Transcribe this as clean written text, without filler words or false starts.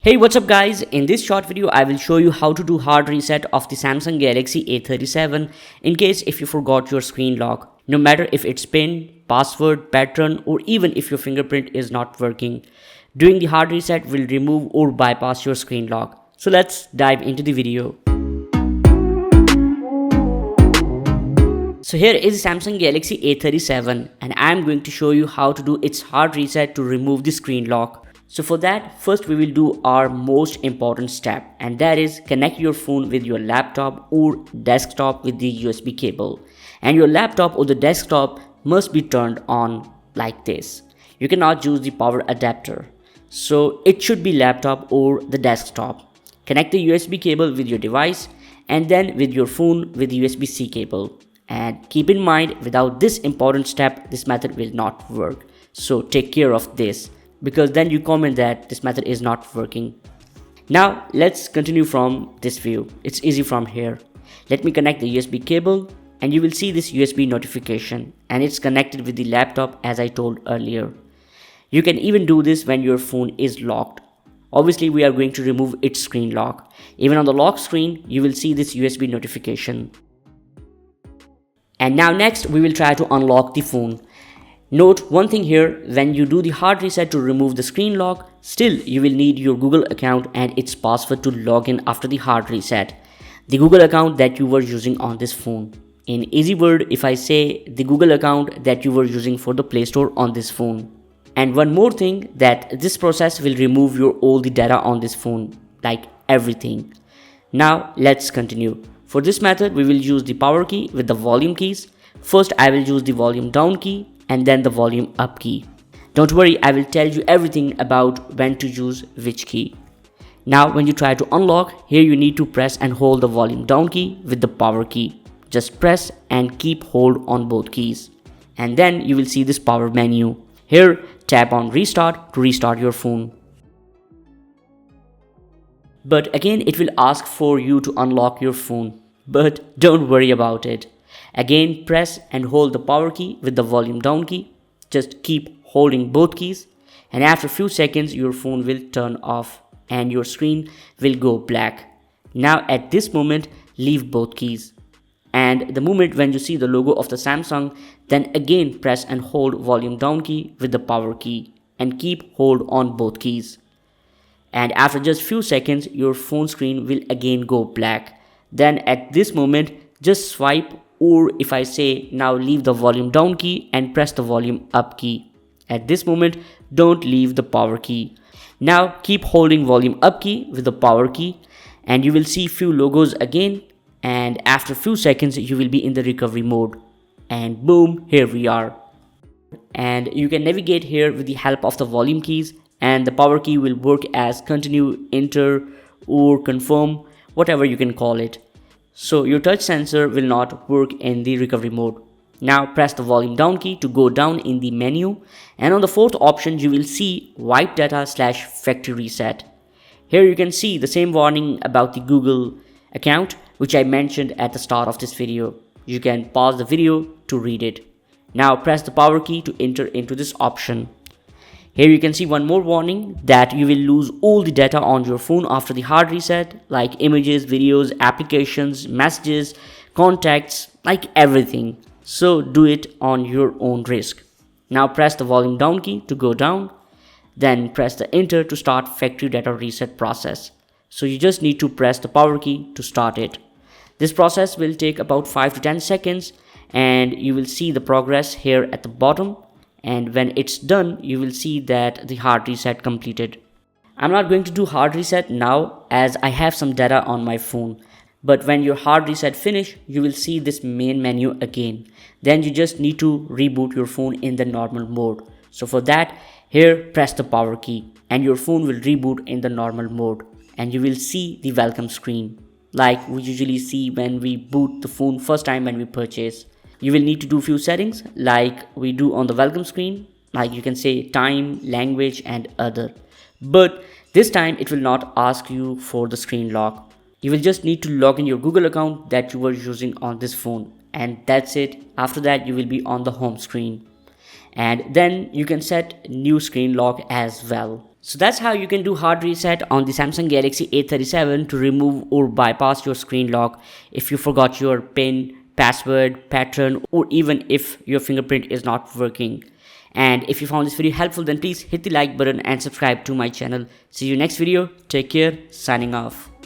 Hey, what's up guys? In this short video, I will show you how to do hard reset of the Samsung Galaxy A37 in case if you forgot your screen lock. No matter if it's PIN, password, pattern or even if your fingerprint is not working. Doing the hard reset will remove or bypass your screen lock. So let's dive into the video. So here is Samsung Galaxy A37 and I am going to show you how to do its hard reset to remove the screen lock. So for that, first we will do our most important step, and that is connect your phone with your laptop or desktop with the USB cable. And your laptop or the desktop must be turned on like this. You cannot use the power adapter. So it should be laptop or the desktop. Connect the USB cable with your device and then with your phone with the USB-C cable. And keep in mind, without this important step, this method will not work. So take care of this, because then you comment that this method is not working. Now let's continue from this view. It's easy from here. Let me connect the USB cable and you will see this USB notification, and it's connected with the laptop as I told earlier. You can even do this when your phone is locked. Obviously we are going to remove its screen lock. Even on the lock screen you will see this USB notification. And now next we will try to unlock the phone. Note one thing here, when you do the hard reset to remove the screen lock, still you will need your Google account and its password to log in after the hard reset. The Google account that you were using on this phone. In easy word, if I say the Google account that you were using for the Play Store on this phone. And one more thing, that this process will remove your all the data on this phone, like everything. Now let's continue. For this method we will use the power key with the volume keys. First I will use the volume down key and then the volume up key. Don't worry, I will tell you everything about when to use which key. Now when you try to unlock, here you need to press and hold the volume down key with the power key. Just press and keep hold on both keys. And then you will see this power menu. Here tap on restart to restart your phone. But again it will ask for you to unlock your phone. But don't worry about it. Again press and hold the power key with the volume down key. Just keep holding both keys and after a few seconds your phone will turn off and your screen will go black. Now at this moment leave both keys, and the moment when you see the logo of the Samsung, then again press and hold volume down key with the power key and keep hold on both keys. And after just few seconds your phone screen will again go black. Then at this moment just swipe, or if I say now leave the volume down key and press the volume up key. At this moment don't leave the power key. Now keep holding volume up key with the power key and you will see few logos again, and after few seconds you will be in the recovery mode, and boom, here we are. And you can navigate here with the help of the volume keys, and the power key will work as continue, enter or confirm, whatever you can call it. So your touch sensor will not work in the recovery mode. Now press the volume down key to go down in the menu, and on the fourth option you will see wipe data / factory reset. Here you can see the same warning about the Google account which I mentioned at the start of this video. You can pause the video to read it. Now press the power key to enter into this option. Here you can see one more warning that you will lose all the data on your phone after the hard reset, like images, videos, applications, messages, contacts, like everything. So do it on your own risk. Now press the volume down key to go down, then press the enter to start factory data reset process. So you just need to press the power key to start it. This process will take about 5 to 10 seconds and you will see the progress here at the bottom. And when it's done you will see that the hard reset completed. I'm not going to do hard reset now as I have some data on my phone, but when your hard reset finish you will see this main menu again. Then you just need to reboot your phone in the normal mode. So for that, here press the power key and your phone will reboot in the normal mode, and you will see the welcome screen like we usually see when we boot the phone first time when we purchase. You will need to do few settings like we do on the welcome screen, like you can say time, language and other. But this time it will not ask you for the screen lock. You will just need to log in your Google account that you were using on this phone, and that's it. After that you will be on the home screen. and then you can set new screen lock as well. So that's how you can do hard reset on the Samsung Galaxy A37 to remove or bypass your screen lock if you forgot your PIN, password, pattern, or even if your fingerprint is not working. And if you found this video helpful, then please hit the like button and subscribe to my channel. See you next video. Take care. Signing off.